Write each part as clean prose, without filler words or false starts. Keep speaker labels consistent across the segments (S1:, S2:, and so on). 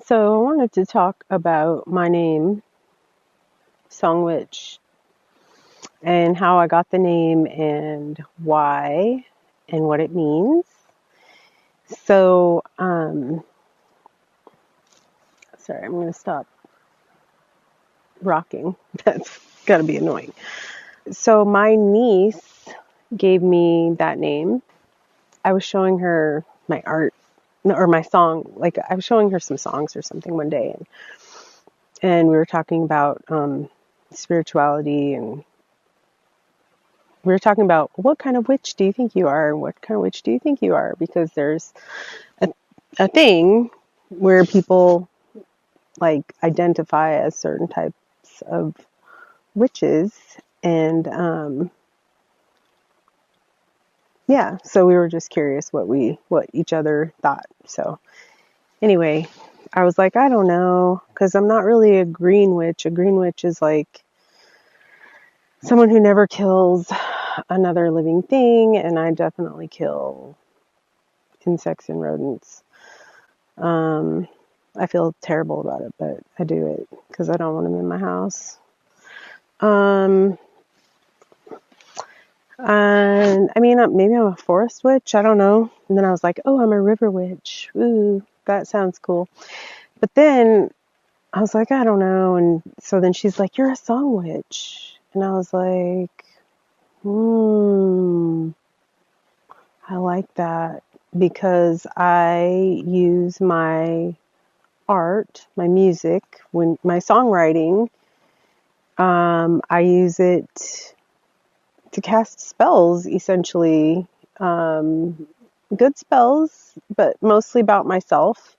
S1: So I wanted to talk about my name, SongWitch, and how I got the name and why and what it means. So, sorry, I'm going to stop rocking. That's got to be annoying. So my niece gave me that name. I was showing her my art or my song. Like I was showing her some songs or something one day, and we were talking about spirituality, and we were talking about what kind of witch do you think you are, and what kind of witch do you think you are, because there's a, a thing where people like identify as certain types of witches, and yeah, so we were just curious what each other thought. So anyway, I was like, I don't know, because I'm not really a green witch. A green witch is like someone who never kills another living thing, and I definitely kill insects and rodents. I feel terrible about it, but I do it because I don't want them in my house. And I mean, maybe I'm a forest witch. I don't know. And then I was like, oh, I'm a river witch. Ooh, that sounds cool. But then I was like, I don't know. And so then she's like, you're a song witch. And I was like, I like that because I use my art, my music, when my songwriting, I use it to cast spells, essentially. Good spells, but mostly about myself.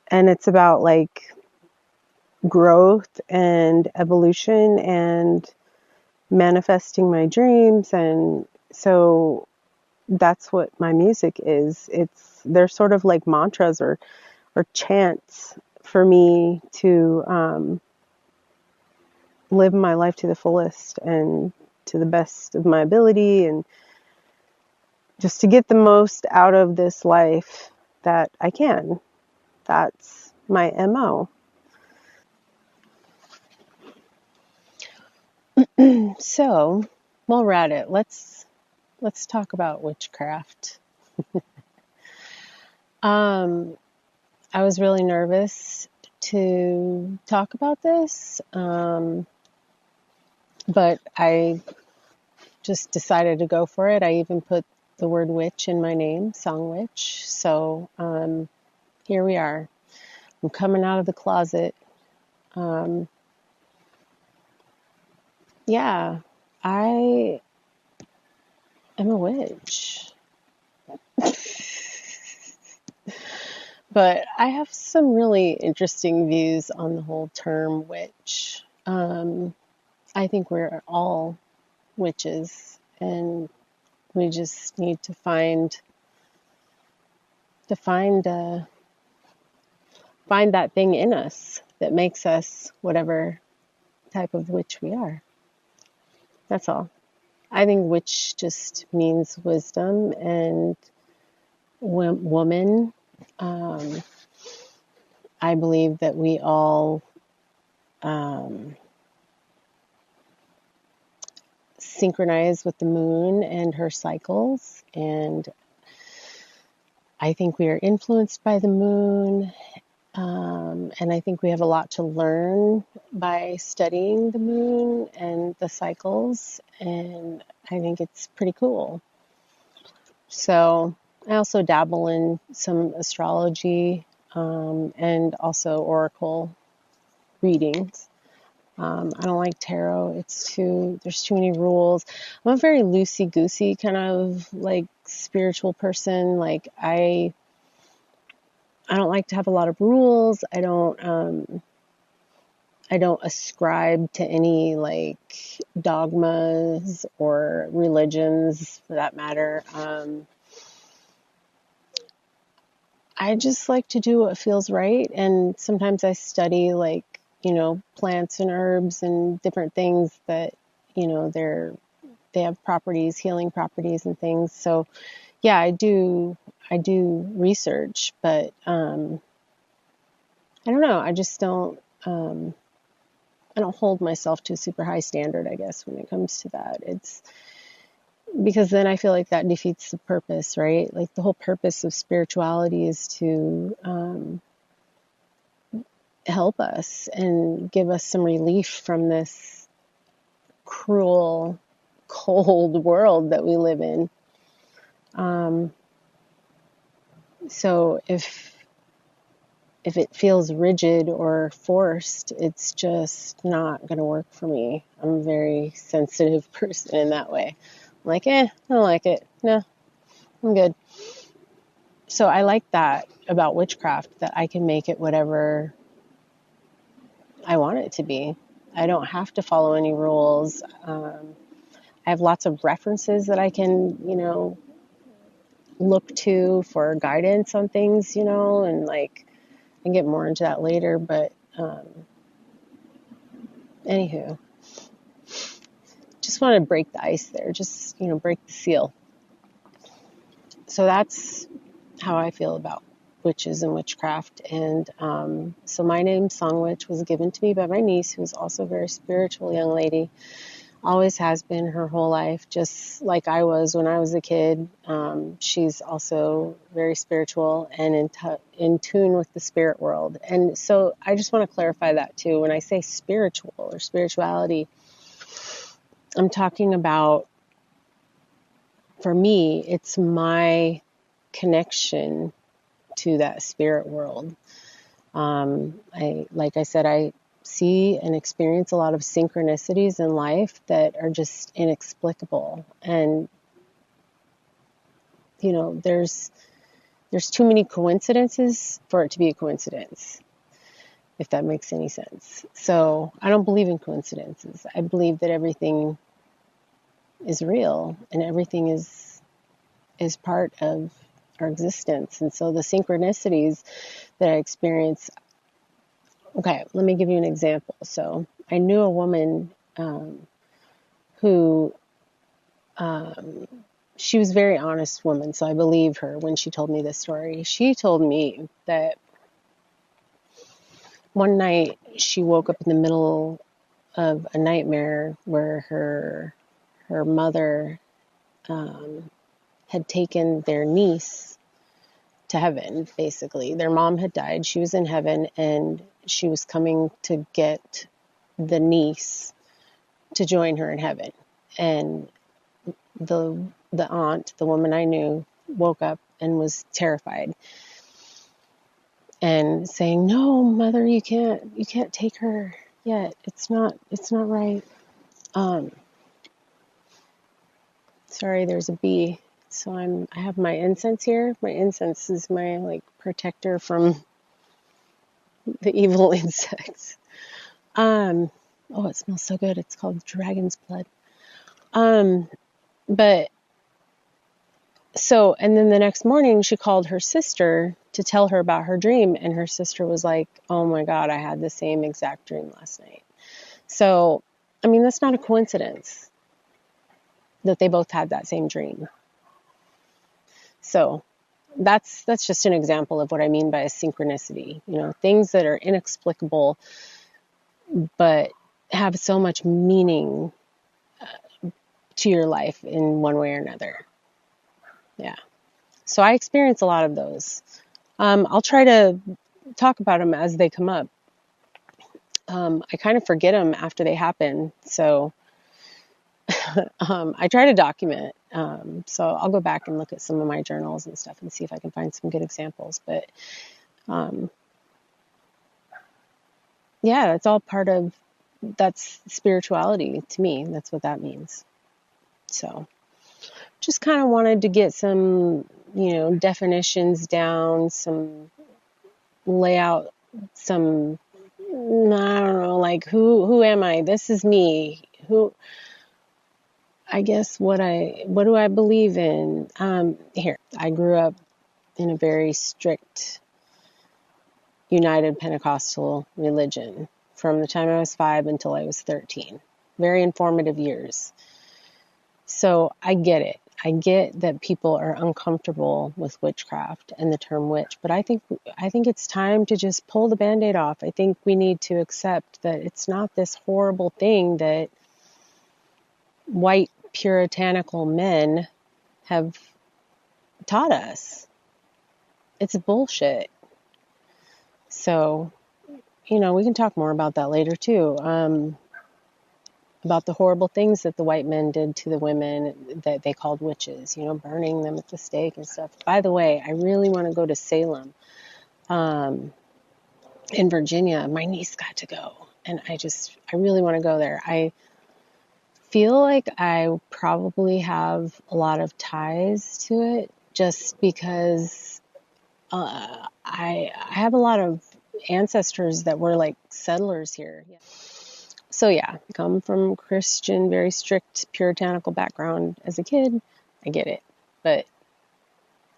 S1: And it's about like growth and evolution and manifesting my dreams. And so that's what my music is. They're sort of like mantras or chants for me to live my life to the fullest and to the best of my ability, and just to get the most out of this life that I can. That's my MO. So, while we're at it, let's talk about witchcraft. I was really nervous to talk about this, but I just decided to go for it. I even put the word witch in my name, SongWitch. So here we are. I'm coming out of the closet. Yeah, I am a witch. But I have some really interesting views on the whole term witch. I think we're all witches, and we just need to find find that thing in us that makes us whatever type of witch we are. That's all. I think witch just means wisdom and woman. I believe that we all synchronize with the moon and her cycles, and I think we are influenced by the moon, and I think we have a lot to learn by studying the moon and the cycles, and I think it's pretty cool. So I also dabble in some astrology, and also oracle readings. I don't like tarot. There's too many rules. I'm a very loosey-goosey kind of like spiritual person. Like I don't like to have a lot of rules. I don't ascribe to any like dogmas or religions for that matter. I just like to do what feels right, and sometimes I study like, plants and herbs and different things that, they have properties, healing properties and things. So yeah, I do research, but I don't know. I just don't, I don't hold myself to a super high standard, I guess, when it comes to that. It's because then I feel like that defeats the purpose, right? Like the whole purpose of spirituality is to help us and give us some relief from this cruel, cold world that we live in. So if it feels rigid or forced, it's just not going to work for me. I'm a very sensitive person in that way. I'm like, I don't like it. No, I'm good. So I like that about witchcraft, that I can make it whatever I want it to be. I don't have to follow any rules. I have lots of references that I can, look to for guidance on things, and like, I can get more into that later, but anywho, just want to break the ice there, just, break the seal. So that's how I feel about witches and witchcraft. And so my name, SongWitch, was given to me by my niece, who's also a very spiritual young lady. Always has been her whole life, just like I was when I was a kid. She's also very spiritual and in tune with the spirit world. And so I just want to clarify that too. When I say spiritual or spirituality, I'm talking about, for me, it's my connection to that spirit world. Like I said, I see and experience a lot of synchronicities in life that are just inexplicable. And, there's too many coincidences for it to be a coincidence, if that makes any sense. So I don't believe in coincidences. I believe that everything is real and everything is part of our existence. And so the synchronicities that I experience. Okay, let me give you an example. So I knew a woman who, she was a very honest woman, so I believe her when she told me this story. She told me that one night she woke up in the middle of a nightmare where her mother had taken their niece to heaven, basically. Their mom had died. She was in heaven, and she was coming to get the niece to join her in heaven. And the aunt, the woman I knew, woke up and was terrified and saying, "No, mother, you can't take her yet. It's not right." Sorry, there's a bee. So I have my incense here. My incense is my protector from the evil insects. Oh, it smells so good. It's called dragon's blood. But so, and then the next morning she called her sister to tell her about her dream. And her sister was like, "Oh my God, I had the same exact dream last night." So, I mean, that's not a coincidence that they both had that same dream. So that's just an example of what I mean by a synchronicity. Things that are inexplicable, but have so much meaning to your life in one way or another. Yeah. So I experience a lot of those. I'll try to talk about them as they come up. I kind of forget them after they happen. So I try to document. So I'll go back and look at some of my journals and stuff and see if I can find some good examples. But yeah, it's all part of, that's spirituality to me. That's what that means. So just kind of wanted to get some, definitions down, some layout, some, I don't know, who am I? This is me. I guess what do I believe in? Here, I grew up in a very strict United Pentecostal religion from the time I was 5 until I was 13. Very informative years. So I get it. I get that people are uncomfortable with witchcraft and the term witch, but I think it's time to just pull the Band-Aid off. I think we need to accept that it's not this horrible thing that white puritanical men have taught us. It's bullshit. So, we can talk more about that later too. About the horrible things that the white men did to the women that they called witches, burning them at the stake and stuff. By the way, I really want to go to Salem, in Virginia. My niece got to go, and I really want to go there. I feel like I probably have a lot of ties to it just because I have a lot of ancestors that were like settlers here. Yeah. So yeah, come from Christian, very strict puritanical background as a kid. I get it. But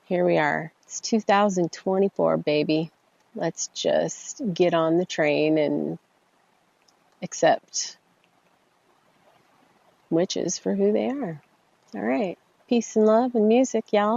S1: here we are. It's 2024, baby. Let's just get on the train and accept witches for who they are. All right. Peace and love and music, y'all.